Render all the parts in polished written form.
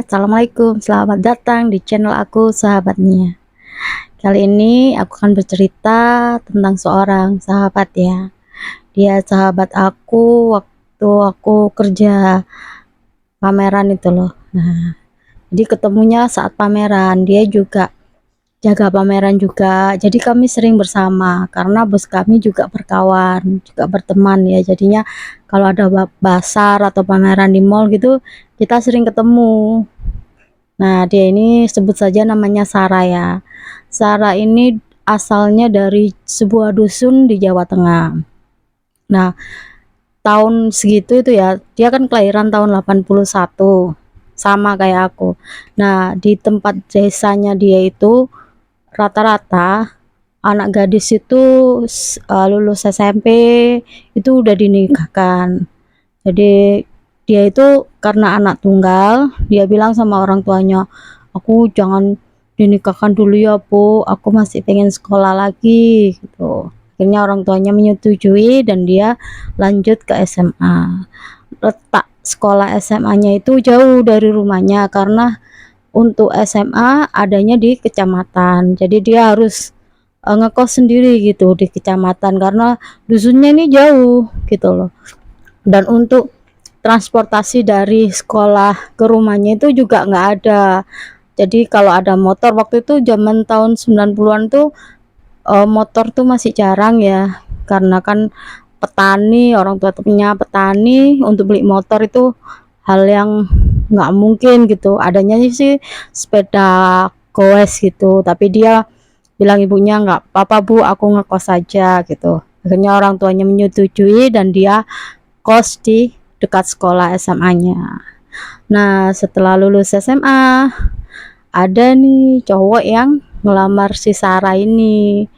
Assalamualaikum, selamat datang di channel aku, sahabat Nia. Kali ini aku akan bercerita tentang seorang sahabat ya. Dia sahabat aku waktu aku kerja pameran itu loh. Nah, jadi ketemunya saat pameran. Dia juga jaga pameran juga. Jadi kami sering bersama karena bos kami juga berkawan, juga berteman ya. Jadinya kalau ada basar atau pameran di mall gitu, kita sering ketemu. Nah, dia ini sebut saja namanya Sarah ya. Sarah ini asalnya dari sebuah dusun di Jawa Tengah. Nah, tahun segitu itu ya, dia kan kelahiran tahun 81, sama kayak aku. Nah, di tempat desanya dia itu rata-rata anak gadis itu lulus SMP itu udah dinikahkan. Jadi dia itu karena anak tunggal, dia bilang sama orang tuanya, aku jangan dinikahkan dulu ya Bu, aku masih pengen sekolah lagi gitu. Akhirnya orang tuanya menyetujui dan dia lanjut ke SMA. Letak sekolah SMA-nya itu jauh dari rumahnya karena untuk SMA adanya di kecamatan, jadi dia harus ngekos sendiri gitu di kecamatan karena dusunnya ini jauh gitu loh. Dan untuk transportasi dari sekolah ke rumahnya itu juga nggak ada. Jadi kalau ada motor waktu itu zaman tahun 90-an tuh motor tuh masih jarang ya, karena kan petani, orang tua punya petani, untuk beli motor itu hal yang nggak mungkin gitu. Adanya sih sepeda goes gitu, tapi dia bilang ibunya, nggak apa-apa Bu, aku ngekos saja gitu. Akhirnya orang tuanya menyetujui dan dia kos di dekat sekolah SMA-nya. Nah, setelah lulus SMA, ada nih cowok yang ngelamar si Sarah ini.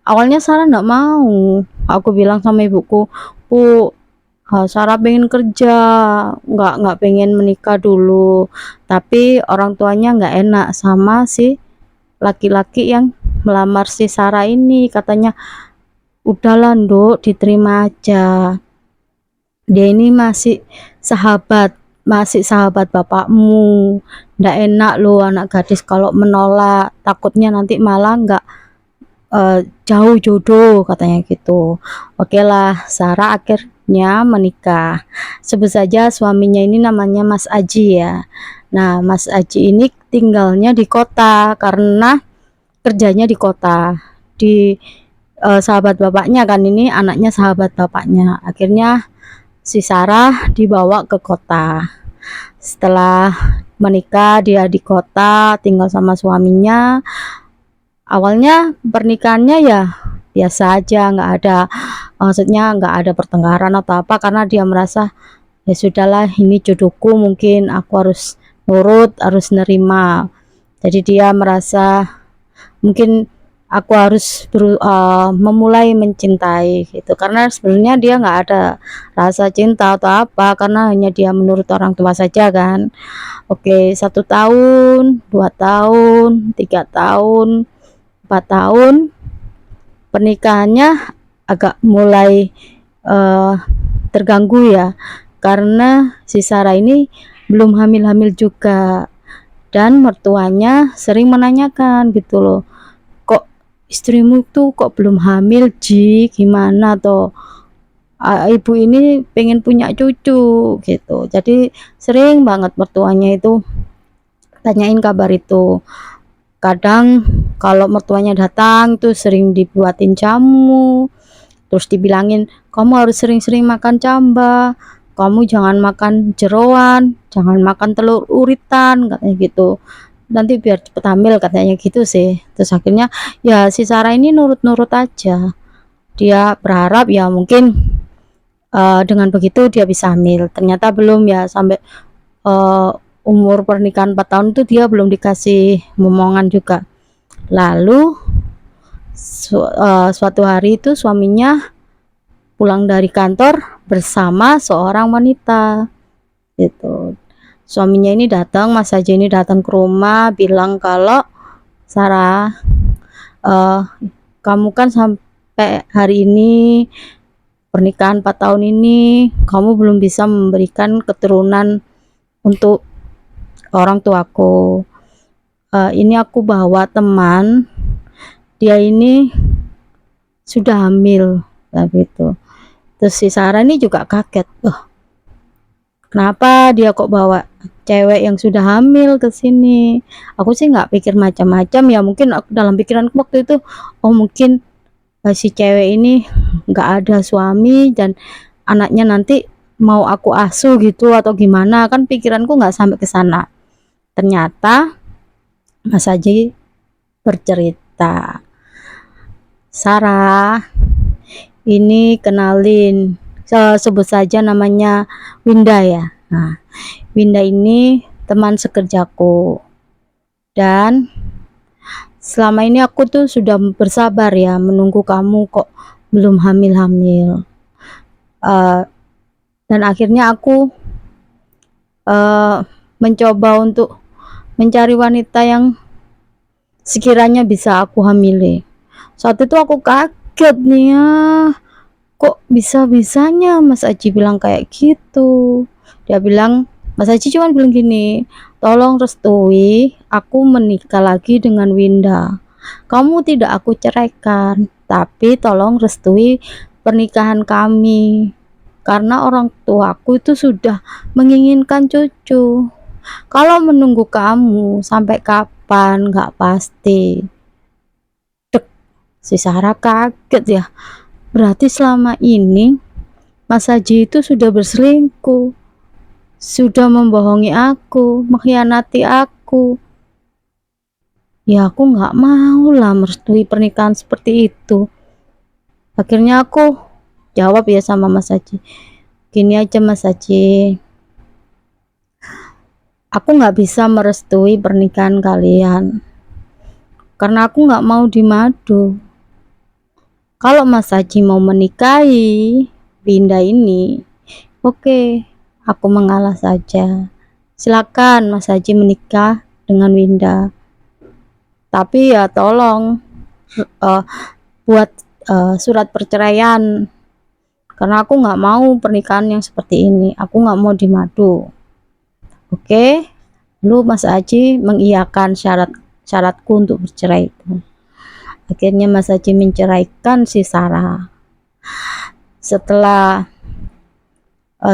Awalnya Sarah nggak mau. Aku bilang sama ibuku, Bu, Sarah pengen kerja, nggak pengen menikah dulu. Tapi orang tuanya nggak enak sama si laki-laki yang melamar si Sarah ini. Katanya, udahlah Nduk, diterima aja. Dia ini masih sahabat bapakmu, ndak enak loh anak gadis kalau menolak, takutnya nanti malah nggak jauh jodoh, katanya gitu. Oke lah, Sarah akhirnya menikah. Sebut saja suaminya ini namanya Mas Aji ya. Nah, Mas Aji ini tinggalnya di kota karena kerjanya di kota, di sahabat bapaknya kan, ini anaknya sahabat bapaknya. Akhirnya si Sarah dibawa ke kota. Setelah menikah, dia di kota tinggal sama suaminya. Awalnya pernikahannya ya biasa aja, nggak ada, maksudnya nggak ada pertengkaran atau apa, karena dia merasa ya sudahlah, ini jodohku, mungkin aku harus nurut, harus nerima. Jadi dia merasa mungkin aku harus memulai mencintai gitu, karena sebenarnya dia nggak ada rasa cinta atau apa, karena hanya dia menurut orang tua saja kan. Oke, 1 tahun, 2 tahun, 3 tahun, 4 tahun, pernikahannya agak mulai terganggu ya, karena si Sarah ini belum hamil-hamil juga, dan mertuanya sering menanyakan gitu loh, kok istrimu tuh kok belum hamil Ji, gimana toh, ibu ini pengen punya cucu gitu. Jadi sering banget mertuanya itu tanyain kabar itu. Kadang kalau mertuanya datang tuh sering dibuatin jamu, terus dibilangin, kamu harus sering-sering makan camba, kamu jangan makan jeroan, jangan makan telur uritan, katanya gitu, nanti biar cepet hamil, katanya gitu sih. Terus akhirnya ya si Sarah ini nurut-nurut aja, dia berharap ya mungkin dengan begitu dia bisa hamil. Ternyata belum ya, sampai umur pernikahan 4 tahun itu dia belum dikasih momongan juga. Lalu suatu hari itu suaminya pulang dari kantor bersama seorang wanita gitu. Suaminya ini datang, Mas Haji ini datang ke rumah, bilang kalau, Sarah, kamu kan sampai hari ini pernikahan 4 tahun ini kamu belum bisa memberikan keturunan untuk orang tuaku. Ini aku bawa teman, dia ini sudah hamil gitu. Terus si Sarah ini juga kaget, kenapa dia kok bawa cewek yang sudah hamil ke sini. Aku sih nggak pikir macam-macam ya, mungkin aku dalam pikiranku waktu itu, mungkin si cewek ini nggak ada suami dan anaknya nanti mau aku asuh gitu atau gimana, kan pikiranku nggak sampai ke sana. Ternyata Mas Haji bercerita, Sarah ini kenalin, sebut saja namanya Winda ya. Nah, Winda ini teman sekerjaku, dan selama ini aku tuh sudah bersabar ya menunggu kamu kok belum hamil-hamil. Dan akhirnya aku mencoba untuk mencari wanita yang sekiranya bisa aku hamili. Saat itu aku kaget nih ya, kok bisa-bisanya Mas Haji bilang kayak gitu. Dia bilang, Mas Haji cuma bilang gini, tolong restui aku menikah lagi dengan Winda. Kamu tidak aku ceraikan, tapi tolong restui pernikahan kami, karena orang tuaku itu sudah menginginkan cucu. Kalau menunggu kamu sampai kapan nggak pasti. Si Sarah kaget ya, berarti selama ini Mas Haji itu sudah berselingkuh, sudah membohongi aku, mengkhianati aku. Ya aku nggak mau lah merestui pernikahan seperti itu. Akhirnya aku jawab ya sama Mas Haji, gini aja Mas Haji, aku nggak bisa merestui pernikahan kalian karena aku nggak mau dimadu. Kalau Mas Haji mau menikahi Winda ini, oke, aku mengalah saja. Silakan Mas Haji menikah dengan Winda. Tapi ya tolong buat surat perceraian, karena aku nggak mau pernikahan yang seperti ini. Aku nggak mau dimadu. Oke, lalu Mas Haji mengiyakan syaratku untuk bercerai itu. Akhirnya Mas Haji menceraikan si Sarah. Setelah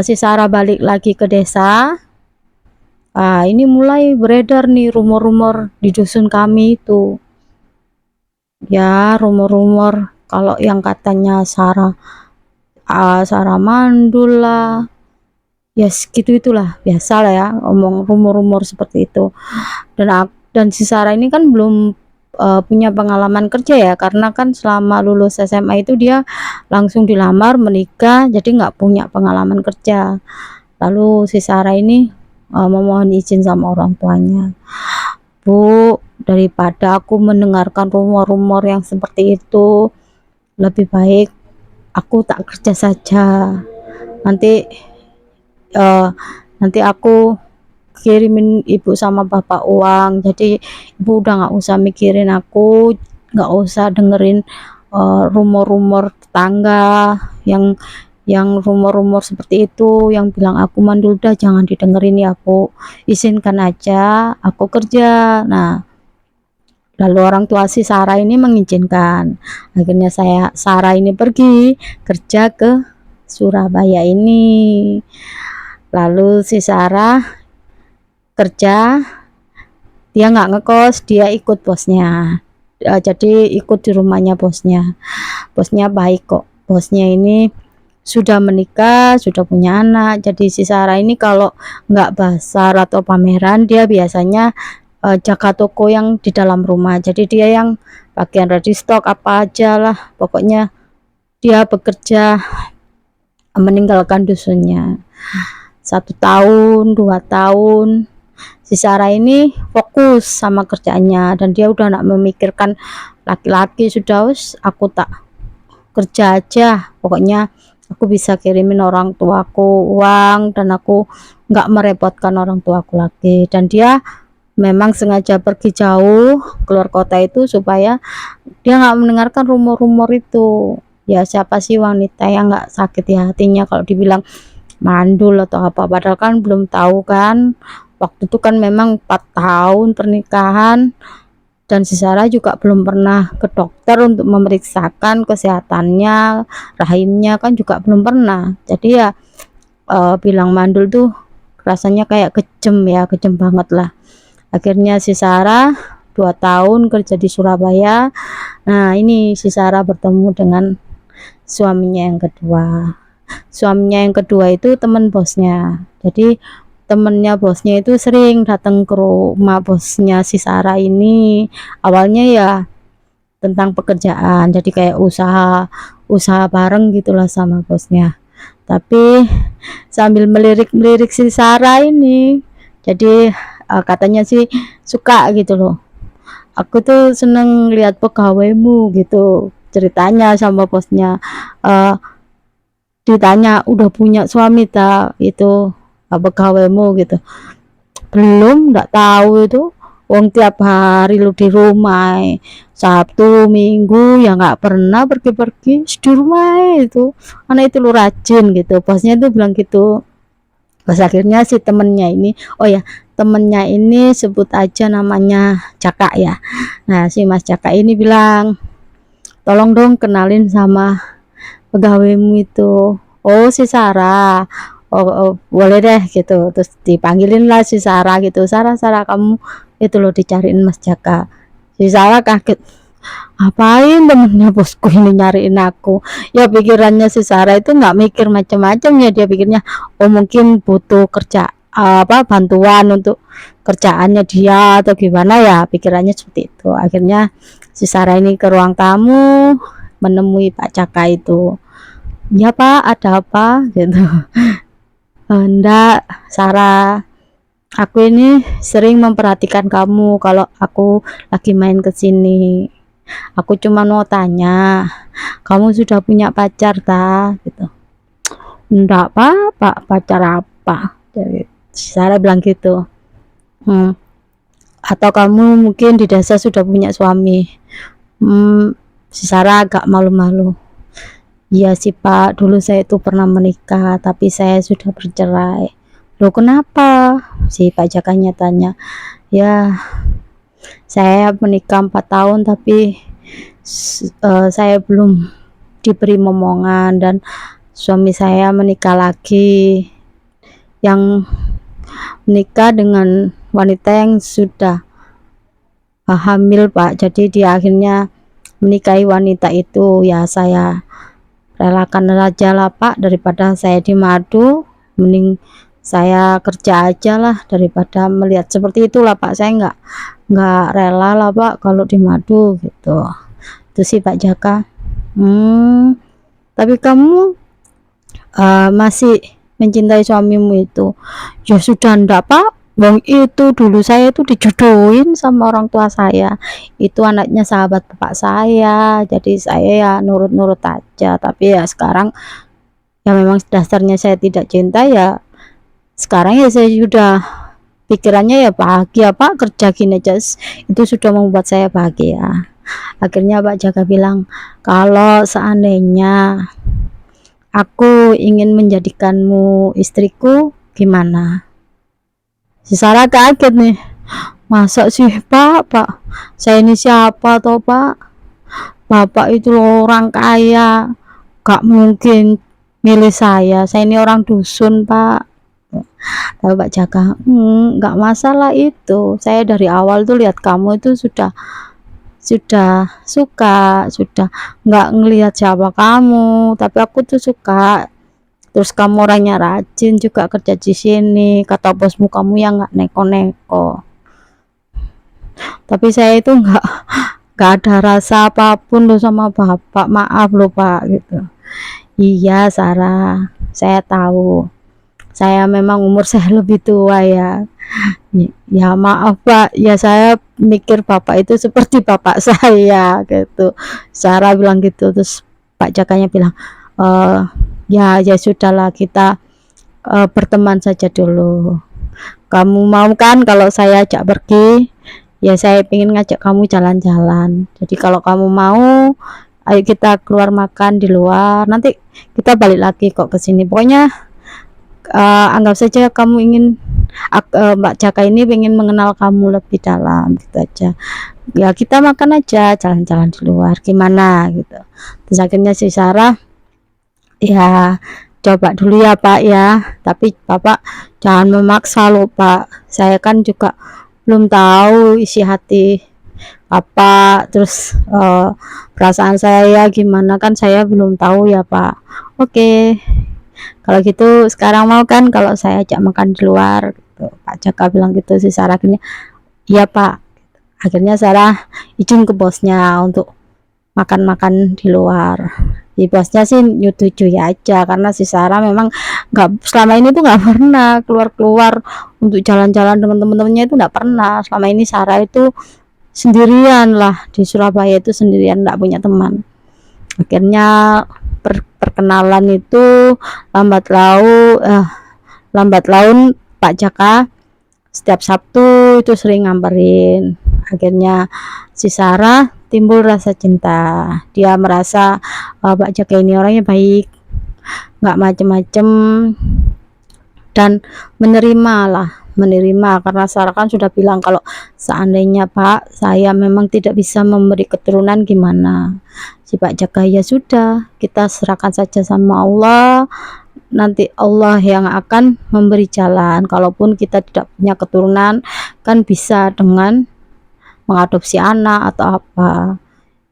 si Sarah balik lagi ke desa, ini mulai beredar nih rumor-rumor di dusun kami itu. Ya, rumor-rumor kalau yang katanya Sarah mandul lah. Ya segitu itulah, biasa lah ya ngomong rumor-rumor seperti itu. Dan si Sarah ini kan belum punya pengalaman kerja ya, karena kan selama lulus SMA itu dia langsung dilamar menikah, jadi nggak punya pengalaman kerja. Lalu si Sarah ini memohon izin sama orang tuanya, Bu, daripada aku mendengarkan rumor-rumor yang seperti itu, lebih baik aku tak kerja saja. Nanti aku kirimin ibu sama bapak uang, jadi ibu udah nggak usah mikirin aku, nggak usah dengerin rumor-rumor tetangga yang rumor-rumor seperti itu yang bilang aku mandul, udah jangan didengerin ya Bu, izinkan aja aku kerja. Nah, lalu orang tua si Sarah ini mengizinkan. Akhirnya Sarah ini pergi kerja ke Surabaya ini. Lalu si Sarah kerja, dia nggak ngekos, dia ikut bosnya. Jadi ikut di rumahnya bosnya. Bosnya baik kok, bosnya ini sudah menikah, sudah punya anak. Jadi si Sarah ini kalau nggak bazar atau pameran, dia biasanya jaga toko yang di dalam rumah. Jadi dia yang bagian ready stock apa aja lah, pokoknya dia bekerja meninggalkan dusunnya. 1 tahun 2 tahun si Sarah ini fokus sama kerjaannya, dan dia udah nak memikirkan laki-laki, sudah aku tak kerja aja, pokoknya aku bisa kirimin orang tuaku uang dan aku nggak merepotkan orang tuaku lagi. Dan dia memang sengaja pergi jauh keluar kota itu supaya dia nggak mendengarkan rumor-rumor itu. Ya siapa sih wanita yang nggak sakit di hatinya kalau dibilang mandul atau apa, padahal kan belum tahu kan waktu itu kan memang 4 tahun pernikahan, dan si Sarah juga belum pernah ke dokter untuk memeriksakan kesehatannya, rahimnya kan juga belum pernah. Jadi ya bilang mandul tuh rasanya kayak kejam ya, kejam banget lah. Akhirnya si Sarah 2 tahun kerja di Surabaya. Nah ini si Sarah bertemu dengan suaminya yang kedua. Suaminya yang kedua itu teman bosnya. Jadi temennya bosnya itu sering datang ke rumah bosnya si Sarah ini. Awalnya ya tentang pekerjaan, jadi kayak usaha bareng gitulah sama bosnya. Tapi sambil melirik-melirik si Sarah ini, jadi katanya sih suka gitu loh. Aku tuh seneng lihat pegawaimu gitu, ceritanya sama bosnya. uh, Ditanya udah punya suami tak itu pegawaimu gitu, belum, nggak tahu itu. Wong tiap hari lu di rumah, Sabtu Minggu ya nggak pernah pergi-pergi di rumah itu. Anak itu lu rajin gitu, bosnya itu bilang gitu. Pas akhirnya si temennya ini, oh ya temennya ini sebut aja namanya Caka ya. Nah si Mas Caka ini bilang, tolong dong kenalin sama pegawaimu itu. Oh si Sarah. Oh, boleh deh gitu. Terus dipanggilin lah si Sarah gitu. Sarah, kamu itu loh dicariin Mas Jaka. Si Sarah kaget, ngapain temennya bosku ini nyariin aku. Ya pikirannya si Sarah itu nggak mikir macam-macam ya, dia pikirnya oh mungkin butuh kerja bantuan untuk kerjaannya dia atau gimana ya, pikirannya seperti itu. Akhirnya si Sarah ini ke ruang tamu menemui Pak Caka itu. Ya Pak, ada apa gitu. Enggak Sarah, aku ini sering memperhatikan kamu kalau aku lagi main ke sini. Aku cuma mau tanya, kamu sudah punya pacar tak gitu. Enggak Pak, pacar apa? Jadi Sarah bilang gitu. Atau kamu mungkin di desa sudah punya suami? Si Sarah agak malu-malu. Iya sih Pak, dulu saya itu pernah menikah, tapi saya sudah bercerai. Loh kenapa? Si Pak Jakanya tanya. Ya, saya menikah 4 tahun, tapi saya belum diberi momongan, dan suami saya menikah lagi, yang menikah dengan wanita yang sudah hamil Pak. Jadi dia akhirnya menikahi wanita itu. Ya saya relakan aja lah Pak, daripada saya di madu, mending saya kerja aja lah daripada melihat seperti itulah Pak. Saya nggak rela lah Pak kalau di madu gitu. Itu sih Pak Jaka. Tapi kamu masih mencintai suamimu itu? Ya sudah ndak Pak, Wong itu dulu saya itu dijodohin sama orang tua saya, itu anaknya sahabat bapak saya, jadi saya ya nurut-nurut aja. Tapi ya sekarang ya memang dasarnya saya tidak cinta ya. Sekarang ya saya sudah pikirannya ya bahagia Pak, kerja gini aja itu sudah membuat saya bahagia. Akhirnya Pak Jaka bilang, kalau seandainya aku ingin menjadikanmu istriku gimana? Si Sarah kaget nih, masa sih Pak, saya ini siapa toh Pak? Bapak itu orang kaya, gak mungkin milih saya ini orang dusun Pak. Tapi Pak Jaka, gak masalah itu, saya dari awal tuh lihat kamu itu sudah suka, sudah nggak ngelihat siapa kamu, tapi aku tuh suka. Terus kamu orangnya rajin juga kerja di sini, kata bosmu kamu yang nggak neko-neko. Tapi saya itu nggak ada rasa apapun loh sama bapak, maaf loh Pak gitu. Iya Sarah, saya tahu, saya memang umur saya lebih tua ya. Ya maaf Pak, ya saya mikir bapak itu seperti bapak saya gitu. Sarah bilang gitu. Terus Pak Jakanya bilang, ya sudahlah, kita berteman saja dulu. Kamu mau kan kalau saya ajak pergi? Ya saya ingin ngajak kamu jalan-jalan. Jadi kalau kamu mau, ayo kita keluar makan di luar, nanti kita balik lagi kok ke sini. Pokoknya anggap saja kamu ingin Mbak Jaka ini pengen mengenal kamu lebih dalam gitu aja. Ya kita makan aja, jalan-jalan di luar gimana gitu. Terus akhirnya si Sarah, ya coba dulu ya Pak ya, tapi Bapak jangan memaksa loh Pak, saya kan juga belum tahu isi hati Bapak, terus perasaan saya gimana kan saya belum tahu ya Pak. Oke, kalau gitu sekarang mau kan kalau saya ajak makan di luar gitu. Pak Jaka bilang gitu. Si Sarah akhirnya iya Pak. Akhirnya Sarah izin ke bosnya untuk makan-makan di luar. Di bosnya sih nyetujui aja karena si Sarah memang nggak, selama ini tuh nggak pernah keluar-keluar untuk jalan-jalan dengan teman-temannya, itu nggak pernah. Selama ini Sarah itu sendirian lah di Surabaya, itu sendirian, nggak punya teman. Akhirnya perkenalan itu lambat laun Pak Jaka setiap Sabtu itu sering ngamperin. Akhirnya si Sarah timbul rasa cinta. Dia merasa Pak Jaka ini orangnya baik, nggak macem-macem, dan menerima karena Sarah kan sudah bilang kalau seandainya Pak saya memang tidak bisa memberi keturunan gimana. Si Pak Jaka, ya sudah kita serahkan saja sama Allah, nanti Allah yang akan memberi jalan. Kalaupun kita tidak punya keturunan kan bisa dengan mengadopsi anak atau apa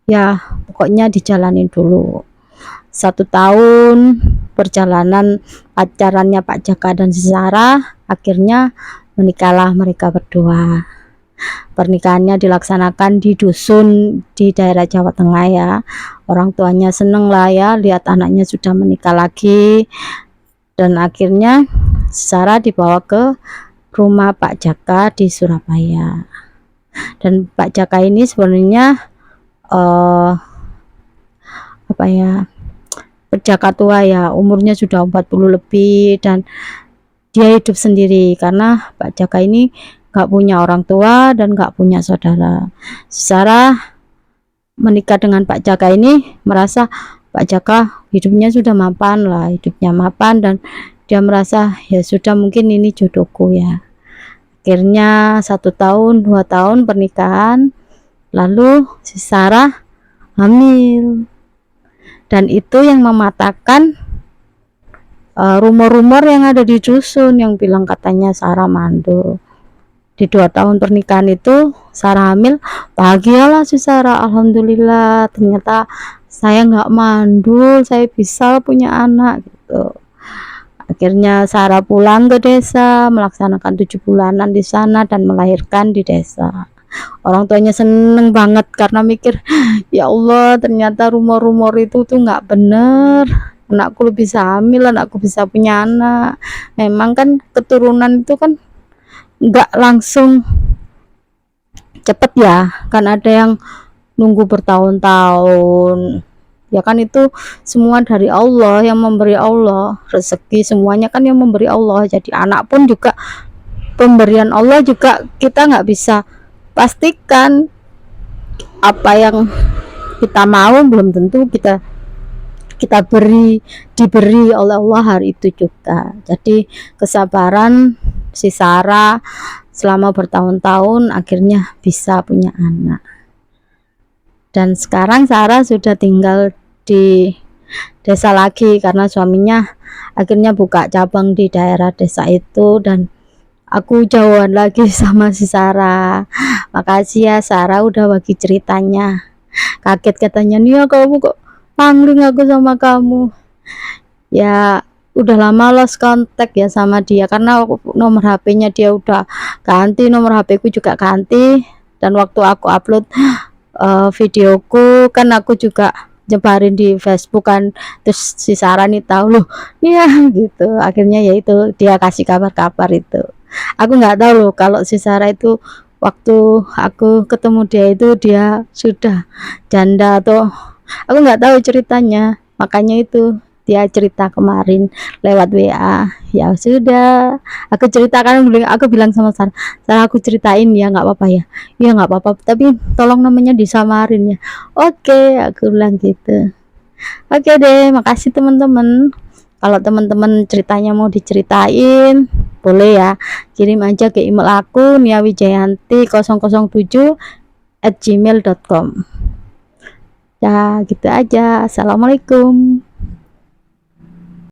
ya, pokoknya dijalanin dulu. 1 tahun perjalanan pacarannya Pak Jaka dan si Sarah, akhirnya menikahlah mereka berdua. Pernikahannya dilaksanakan di dusun di daerah Jawa Tengah ya. Orang tuanya seneng lah ya lihat anaknya sudah menikah lagi, dan akhirnya Sarah dibawa ke rumah Pak Jaka di Surabaya. Dan Pak Jaka ini sebenarnya apa ya, Jaka tua ya, umurnya sudah 40 lebih, dan dia hidup sendiri karena Pak Jaka ini gak punya orang tua dan gak punya saudara. Sarah menikah dengan Pak Jaka ini merasa Pak Jaka hidupnya sudah mapan lah, dan dia merasa ya sudah, mungkin ini jodohku ya. Akhirnya 1 tahun 2 tahun pernikahan, lalu si Sarah hamil, dan itu yang mematahkan rumor-rumor yang ada di dusun yang bilang katanya Sarah mandul. Di 2 tahun pernikahan itu Sarah hamil. Bahagialah si Sarah, alhamdulillah ternyata saya nggak mandul, saya bisa punya anak gitu. Akhirnya Sarah pulang ke desa, melaksanakan 7 bulanan di sana dan melahirkan di desa. Orang tuanya seneng banget karena mikir, ya Allah ternyata rumor-rumor itu tuh nggak bener, anakku bisa hamil, anakku bisa punya anak. Memang kan keturunan itu kan nggak langsung cepet ya, kan ada yang nunggu bertahun-tahun ya kan, itu semua dari Allah, yang memberi Allah rezeki, semuanya kan yang memberi Allah. Jadi anak pun juga pemberian Allah, juga kita nggak bisa pastikan apa yang kita mau, belum tentu kita diberi oleh Allah hari itu juga. Jadi kesabaran si Sarah selama bertahun-tahun akhirnya bisa punya anak. Dan sekarang Sarah sudah tinggal di desa lagi karena suaminya akhirnya buka cabang di daerah desa itu, dan aku jauhan lagi sama si Sarah. Makasih ya Sarah udah bagi ceritanya. Kaget katanya, nih ya kamu kok pangling aku sama kamu. Ya udah lama lost kontak ya sama dia karena nomor HP-nya dia udah ganti, nomor HP ku juga ganti, dan waktu aku upload videoku kan aku juga nyebarin di Facebook kan, terus si Sarah nih tahu loh ya gitu. Akhirnya ya itu dia kasih kabar-kabar itu. Aku nggak tahu loh kalau si Sarah itu waktu aku ketemu dia itu dia sudah janda atau aku nggak tahu ceritanya, makanya itu dia cerita kemarin lewat WA. Ya sudah, aku ceritakan, aku bilang sama Sarah, Sarah aku ceritain ya nggak apa-apa ya, ya nggak apa-apa tapi tolong namanya disamarin ya. Oke, aku bilang gitu. Oke deh, makasih teman-teman. Kalau teman-teman ceritanya mau diceritain, boleh ya, kirim aja ke email aku niawijayanti007@gmail.com. Ya gitu aja. Assalamualaikum.